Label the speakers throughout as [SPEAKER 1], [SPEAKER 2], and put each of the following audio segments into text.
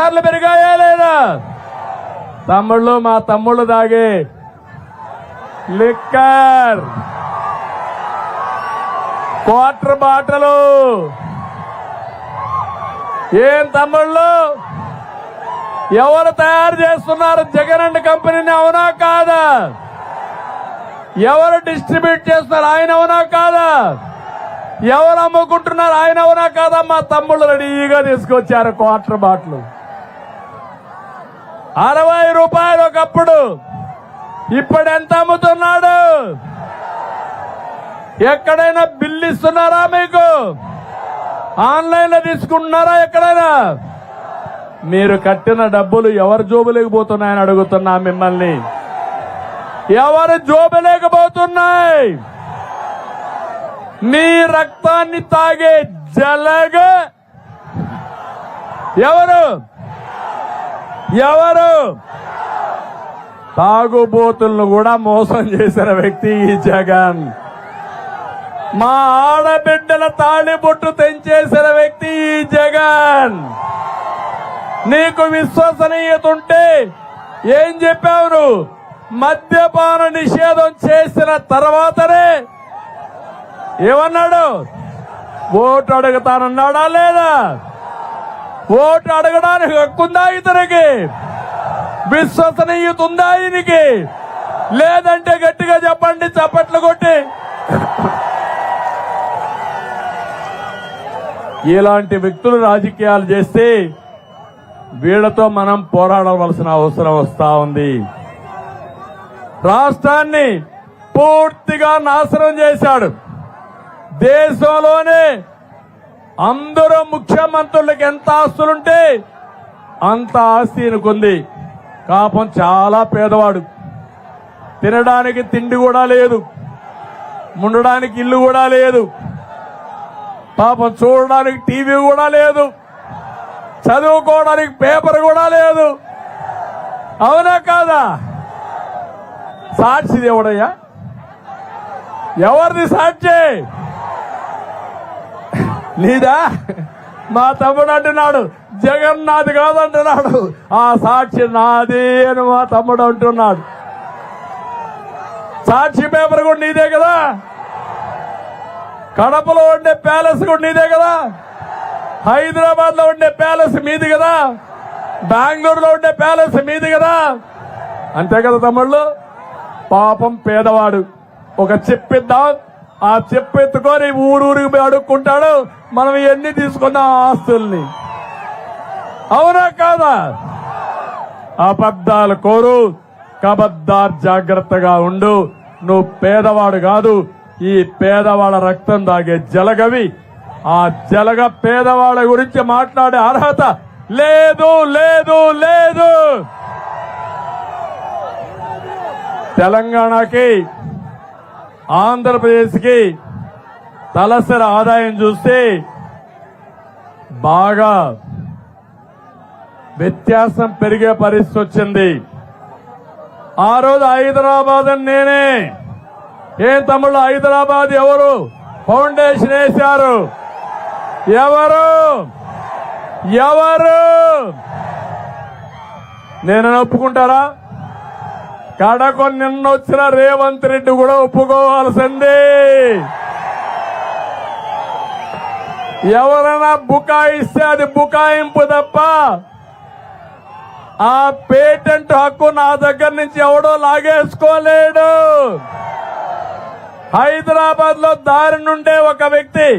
[SPEAKER 1] సార్లు పెరిగాయా లేదా? తమ్ముళ్ళు, మా తమ్ముళ్ళు తాగే లిక్కర్ క్వార్టర్ బాటలు ఏం తమ్ముళ్ళు, ఎవరు తయారు చేస్తున్నారు జగన్ అండ్ కంపెనీని? అవునా కాదా? ఎవరు డిస్ట్రిబ్యూట్ చేస్తున్నారు? ఆయన అవునా కాదా? ఎవరు అమ్ముకుంటున్నారు? ఆయన అవునా కాదా? మా తమ్ముళ్ళు రెడీగా తీసుకొచ్చారు క్వార్టర్ బాటిల్. 60 రూపాయలు ఒకప్పుడు, ఇప్పుడు ఎంత అమ్ముతున్నాడు? ఎక్కడైనా బిల్లు ఇస్తున్నారా మీకు? ఆన్లైన్ లో తీసుకుంటున్నారా? ఎక్కడైనా మీరు కట్టిన డబ్బులు ఎవరు జోబులోకి పోతున్నాయని అడుగుతున్నా మిమ్మల్ని. ఎవరు జోబులేకపోతున్నాయి? మీ రక్తాన్ని తాగే జలగ ఎవరు? ఎవరు? తాగుబోతులను కూడా మోసం చేసిన వ్యక్తి ఈ జగన్. మా ఆడబిడ్డల తాళిబొట్టు తెంచేసిన వ్యక్తి ఈ జగన్. నీకు విశ్వసనీయత ఉంటే ఏం చెప్పావు? మద్యపాన నిషేధం చేసిన తర్వాతనే ఏమన్నాడు? ఓటు అడుగుతానన్నాడా లేదా? ఓటు అడగడానికి హక్కుందా ఇతనికి? విశ్వసనీయత ఉందా ఈయనకి? లేదంటే గట్టిగా చెప్పండి, చప్పట్లు కొట్టి. ఇలాంటి వ్యక్తులు రాజకీయాలు చేస్తే వీళ్లతో మనం పోరాడవలసిన అవసరం వస్తా ఉంది. రాష్ట్రాన్ని పూర్తిగా నాశనం చేశాడు. దేశంలోనే అందరూ ముఖ్యమంత్రులకు ఎంత ఆస్తులుంటే అంత ఆస్తి ఈయనకుంది. పాపం చాలా పేదవాడు. తినడానికి తిండి కూడా లేదు, ఉండడానికి ఇల్లు కూడా లేదు, పాపం చూడడానికి టీవీ కూడా లేదు, చదువుకోవడానికి పేపర్ కూడా లేదు. అవునా కాదా? సాక్షి ఎవడయ్యా? ఎవరిది సాక్షి? నీదా? మా తమ్ముడు అంటున్నాడు జగన్ నాది కాదంటున్నాడు. ఆ సాక్షి నాది అని మా తమ్ముడు అంటున్నాడు. సాక్షి పేపర్ కూడా నీదే కదా? కడపలో ఉండే ప్యాలెస్ కూడా నీదే కదా? హైదరాబాద్ లో ఉండే ప్యాలెస్ మీది కదా? బెంగళూరులో ఉండే ప్యాలెస్ మీది కదా? అంతే కదా తమ్ముళ్ళు? పాపం పేదవాడు. ఒక చెప్పిద్దాం, ఆ చెప్పెత్తుకొని ఊరూరికి పోయి అడుక్కుంటాడు. మనం ఎన్ని తీసుకున్నాం ఆస్తుల్ని. అవునా కాదా? అబద్ధాలు కోరు, కబద్దార్, జాగ్రత్తగా ఉండు. నువ్వు పేదవాడు కాదు, ఈ పేదవాళ్ళ రక్తం తాగే జలగవి. ఆ జలగ పేదవాళ్ళ గురించి మాట్లాడే అర్హత లేదు, లేదు, లేదు. తెలంగాణకి, ఆంధ్రప్రదేశ్కి తలసరి ఆదాయం చూస్తే బాగా వ్యత్యాసం పెరిగే పరిస్థితి వచ్చింది. ఆ రోజు హైదరాబాద్ అని నేనే. ఏం తమ్ముళ్ళు, హైదరాబాద్ ఎవరు ఫౌండేషన్ వేశారు? ఎవరు? ఎవరు? నేను ఒప్పుకుంటారా? కడకు నిన్నొచ్చిన రేవంత్ రెడ్డి కూడా ఒప్పుకోవాల్సిందే. ఎవరైనా బుకాయిస్తే అది బుకాయింపు తప్ప ఆ పేటెంట్ హక్కు నా దగ్గర నుంచి ఎవడో లాగేసుకోలేడు. హైదరాబాద్ లో దారి నుండే ఒక వ్యక్తి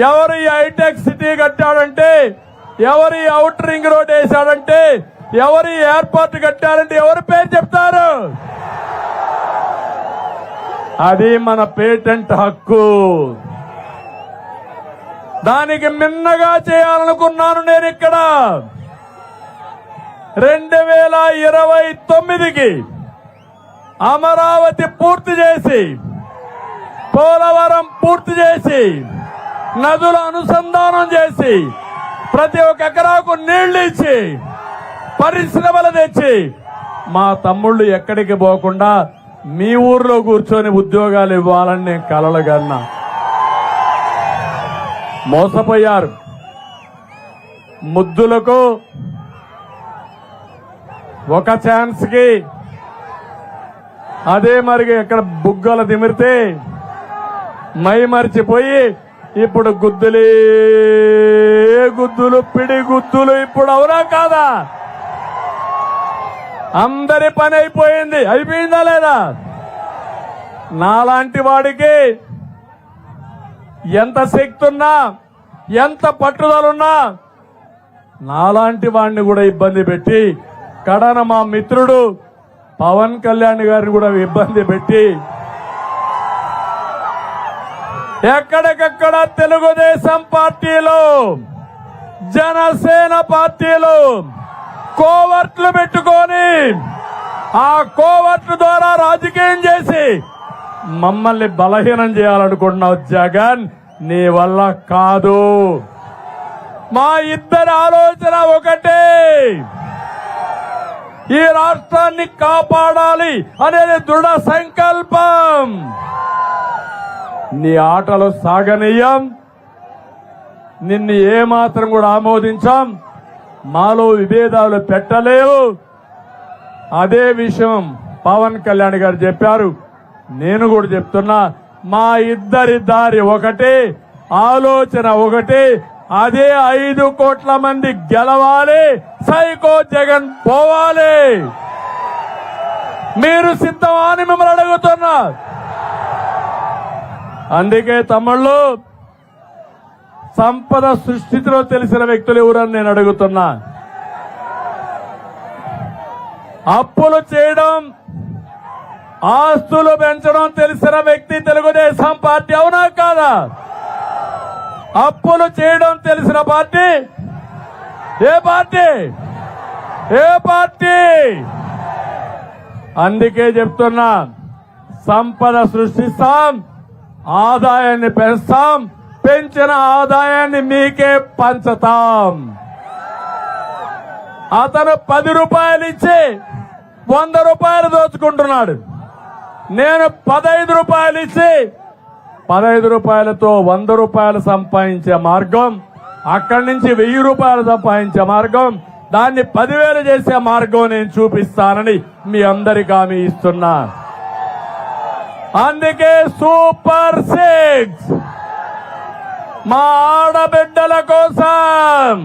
[SPEAKER 1] ఎవరు ఈ హైటెక్ సిటీ కట్టాడంటే, ఎవరు ఈ అవుటర్ రింగ్ రోడ్ వేశాడంటే, ఎవరు ఈ ఎయిర్పోర్ట్ కట్టారంటే ఎవరు పేరు చెప్తారు? అది మన పేటెంట్ హక్కు. దానికి మిన్నగా చేయాలనుకున్నాను నేను. ఇక్కడ 2029కి అమరావతి పూర్తి చేసి, పోలవరం పూర్తి చేసి, నదుల అనుసంధానం చేసి, ప్రతి ఒక్క ఎకరాకు నీళ్లు ఇచ్చి, పరిశ్రమలు తెచ్చి, మా తమ్ముళ్ళు ఎక్కడికి పోకుండా మీ ఊర్లో కూర్చొని ఉద్యోగాలు ఇవ్వాలని నేను కలలుగన్నా. మోసపోయారు. ముద్దులకు ఒక ఛాన్స్ కి అదే మరి ఇక్కడ బుగ్గలు దిమిరితే మై మరిచిపోయి ఇప్పుడు గుద్దులే గుద్దులు పిడి గుద్దులు ఇప్పుడు అవునా కాదా? అందరి పని అయిపోయింది. అయిపోయిందా లేదా? నాలాంటి వాడికి ఎంత శక్తి ఉన్నా ఎంత పట్టుదలున్నా నాలాంటి వాడిని కూడా ఇబ్బంది పెట్టి కడన మా మిత్రుడు పవన్ కళ్యాణ్ గారిని కూడా ఇబ్బంది పెట్టి ఎక్కడికక్కడ తెలుగుదేశం పార్టీలో జనసేన పార్టీలో కోవర్ట్లు పెట్టుకొని ఆ కోవర్ట్ల ద్వారా రాజకీయం చేసి మమ్మల్ని బలహీనం చేయాలనుకుంటున్నావు జగన్. నీ వల్ల కాదు. మా ఇద్దరి ఆలోచన ఒకటే, ఈ రాష్ట్రాన్ని కాపాడాలి అనేది దృఢ సంకల్పం. నీ ఆటలు సాగనీయం, నిన్ను ఏమాత్రం కూడా ఆమోదించాం. మాలో విభేదాలు పెట్టలేవు. అదే విషయం పవన్ కళ్యాణ్ గారు చెప్పారు, నేను కూడా చెప్తున్నా. మా ఇద్దరి దారి ఒకటే, ఆలోచన ఒకటే, అదే 5 కోట్ల మంది గెలవాలి, సైకో జగన్ పోవాలి. మీరు సిద్ధమా అని మిమ్మల్ని అడుగుతున్నా. అందుకే తమ్ముళ్ళు, సంపద సృష్టిలో తెలిసిన వ్యక్తులు ఎవరని నేను అడుగుతున్నా. అప్పులు చేయడం, ఆస్తులు పెంచడం తెలిసిన వ్యక్తి తెలుగుదేశం పార్టీ, అవునా కాదా? అప్పులు చేయడం తెలిసిన పార్టీ ఏ పార్టీ? ఏ పార్టీ? అందుకే చెప్తున్నా, సంపద సృష్టిస్తాం, ఆదాయాన్ని పెంచుతాం, పెంచిన ఆదాయాన్ని మీకే పంచుతాం. అతను 10 రూపాయలు ఇచ్చి 100 రూపాయలు దోచుకుంటున్నాడు. నేను 15 రూపాయలు ఇచ్చి 15 రూపాయలతో 100 రూపాయలు సంపాదించే మార్గం, అక్కడి నుంచి 1000 రూపాయలు సంపాదించే మార్గం, దాన్ని 10,000 చేసే మార్గం నేను చూపిస్తానని మీ అందరికీ హామీ ఇస్తున్నా. అందుకే సూపర్ 6 మా ఆడబిడ్డల కోసం